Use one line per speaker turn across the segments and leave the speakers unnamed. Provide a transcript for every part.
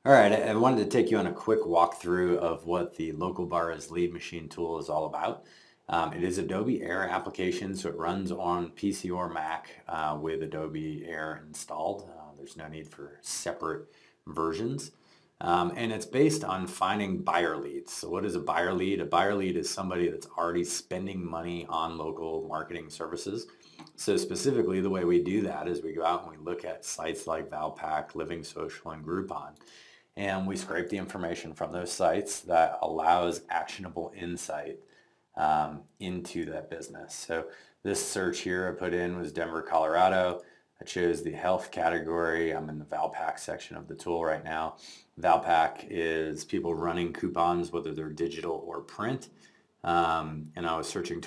All right, I wanted to take you on a quick walkthrough of what the Local Bars lead machine tool is all about. It is Adobe Air application, so it runs on PC or Mac with Adobe Air installed. There's no need for separate versions. And it's based on finding buyer leads. So what is a buyer lead? A buyer lead is somebody that's already spending money on local marketing services. So specifically, the way we do that is we go out and we look at sites like Valpak, Living Social, and Groupon, and we scrape the information from those sites that allows actionable insight into that business. So this search here I put in was Denver, Colorado. I chose the health category. I'm in the Valpak section of the tool right now. Valpak is people running coupons, whether they're digital or print. And I was searching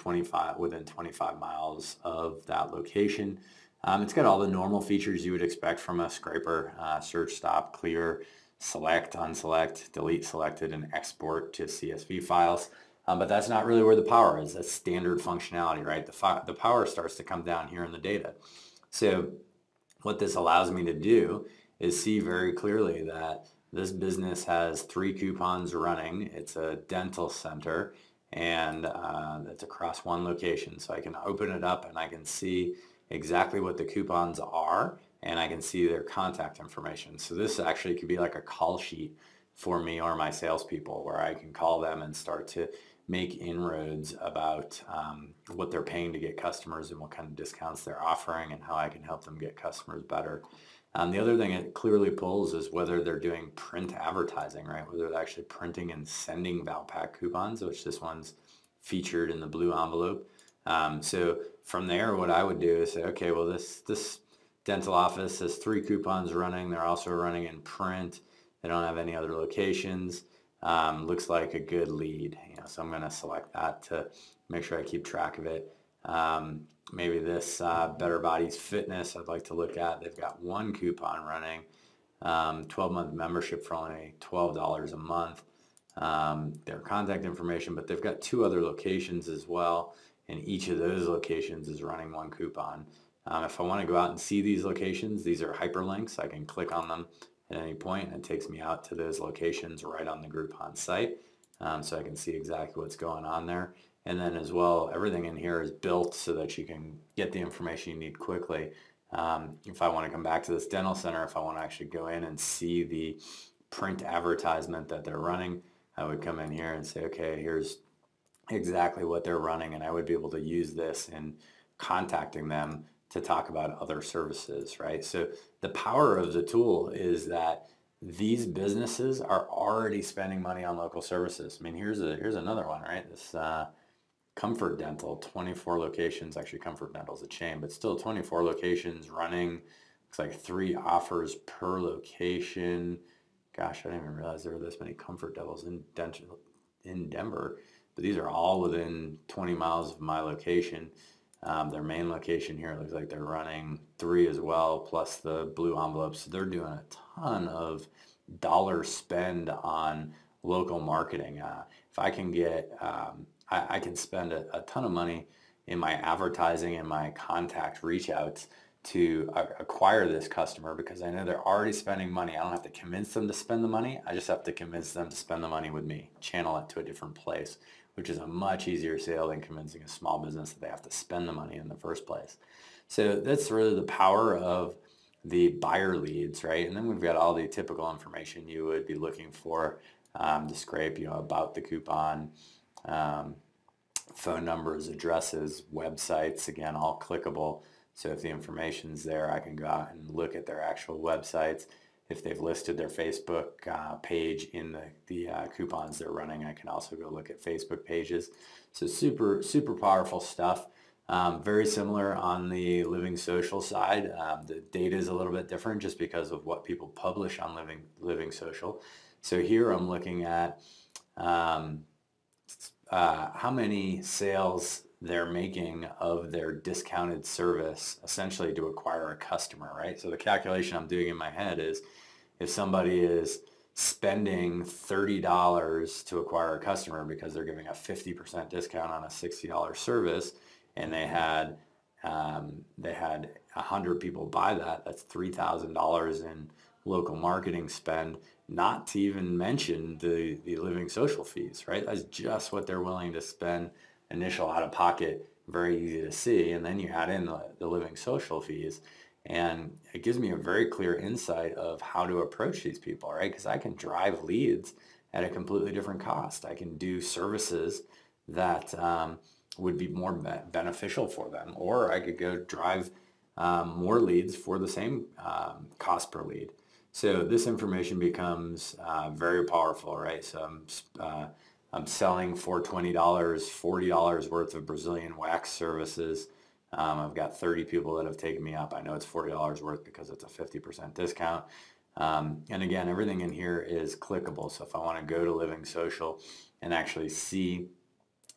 within 25 miles of that location. It's got all the normal features you would expect from a scraper: search, stop, clear, select, unselect, delete selected, and export to CSV files. But that's not really where the power is. That's standard functionality, right? The power starts to come down here in the data. So what this allows me to do is see very clearly that this business has 3 coupons running. It's a dental center, and it's across 1 location. So I can open it up and I can see exactly what the coupons are, and I can see their contact information. So this actually could be like a call sheet for me or my salespeople, where I can call them and start to make inroads about what they're paying to get customers and what kind of discounts they're offering and how I can help them get customers better. The other thing it clearly pulls is whether they're doing print advertising, right? Whether they're actually printing and sending Valpak coupons, which this one's featured in the blue envelope. So from there, what I would do is say, okay, well, this dental office has 3 coupons running. They're also running in print. They don't have any other locations. Looks like a good lead, so I'm going to select that to make sure I keep track of it. Maybe this Better Bodies Fitness I'd like to look at. They've got 1 coupon running, 12-month membership for only $12 a month. Their contact information, but they've got 2 other locations as well, and each of those locations is running 1 coupon. If I want to go out and see these locations, these are hyperlinks. I can click on them at any point, and it takes me out to those locations right on the Groupon site, so I can see exactly what's going on there. And then as well, everything in here is built so that you can get the information you need quickly. If I want to come back to this dental center, if I want to actually go in and see the print advertisement that they're running, I would come in here and say, okay, here's exactly what they're running, and I would be able to use this in contacting them to talk about other services, right? So the power of the tool is that these businesses are already spending money on local services. I mean, here's another one, right? This Comfort Dental, 24 locations. Actually, Comfort Dental is a chain, but still 24 locations running. Looks like 3 offers per location. Gosh, I didn't even realize there were this many Comfort Dentals in Denver, but these are all within 20 miles of my location. Their main location here, it looks like they're running 3 as well, plus the blue envelopes. So they're doing a ton of dollar spend on local marketing. If I can get, I can spend a ton of money in my advertising and my contact reach outs to acquire this customer, because I know they're already spending money. I don't have to convince them to spend the money. I just have to convince them to spend the money with me, channel it to a different place, which is a much easier sale than convincing a small business that they have to spend the money in the first place. So that's really the power of the buyer leads, right? And then we've got all the typical information you would be looking for to scrape, about the coupon, phone numbers, addresses, websites, again, all clickable. So if the information's there, I can go out and look at their actual websites. If they've listed their Facebook page in the coupons they're running, I can also go look at Facebook pages. So super, super powerful stuff. Very similar on the Living Social side. The data is a little bit different just because of what people publish on Living Social. So here I'm looking at how many sales they're making of their discounted service, essentially to acquire a customer, right? So the calculation I'm doing in my head is, if somebody is spending $30 to acquire a customer because they're giving a 50% discount on a $60 service, and they had 100 people buy that, that's $3,000 in local marketing spend, not to even mention the living social fees, right? That's just what they're willing to spend initial out of pocket, very easy to see. And then you add in the living social fees. And it gives me a very clear insight of how to approach these people, right? Because I can drive leads at a completely different cost. I can do services that would be more beneficial for them, or I could go drive more leads for the same cost per lead. So this information becomes very powerful, right? So I'm selling for $20, $40 worth of Brazilian wax services. I've got 30 people that have taken me up. I know it's $40 worth because it's a 50% discount. And again, everything in here is clickable. So if I want to go to Living Social and actually see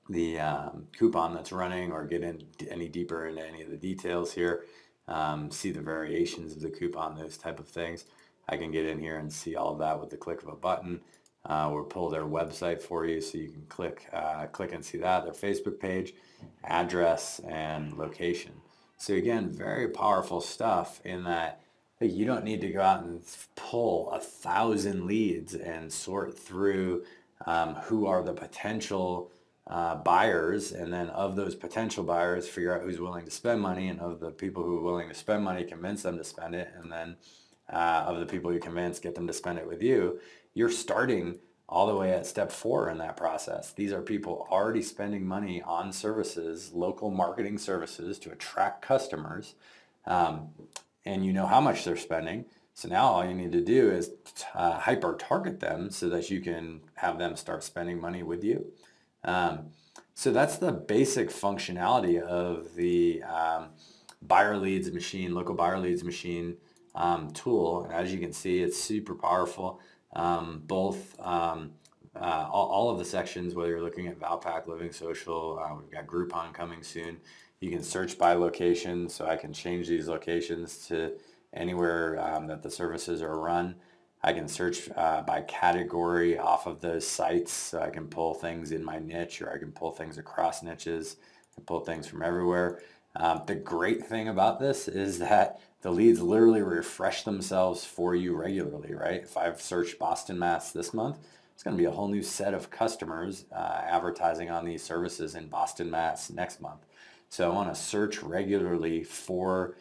the coupon that's running, or get in any deeper into any of the details here, see the variations of the coupon, those type of things, I can get in here and see all of that with the click of a button. We'll pull their website for you so you can click and see that, their Facebook page, address, and location. So again, very powerful stuff in that you don't need to go out and pull 1,000 leads and sort through who are the potential buyers, and then of those potential buyers, figure out who's willing to spend money, and of the people who are willing to spend money, convince them to spend it, and then of the people you convince, get them to spend it with you. You're starting all the way at step 4 in that process. These are people already spending money on services, local marketing services to attract customers, and you know how much they're spending. So now all you need to do is hyper target them so that you can have them start spending money with you. So that's the basic functionality of the buyer leads machine, local buyer leads machine tool. And as you can see, it's super powerful. Both all of the sections, whether you're looking at Valpak, Living Social, we've got Groupon coming soon. You can search by location, so I can change these locations to anywhere that the services are run. I can search by category off of those sites, so I can pull things in my niche, or I can pull things across niches, and pull things from everywhere. The great thing about this is that the leads literally refresh themselves for you regularly, right? If I've searched Boston, Mass this month, it's going to be a whole new set of customers advertising on these services in Boston, Mass next month. So I want to search regularly for,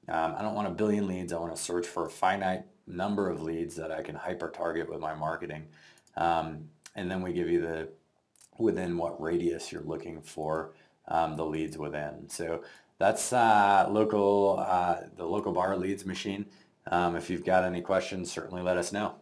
I don't want a billion leads, I want to search for a finite number of leads that I can hyper target with my marketing. And then we give you within what radius you're looking for the leads within. So that's the local buyer leads machine. If you've got any questions, certainly let us know.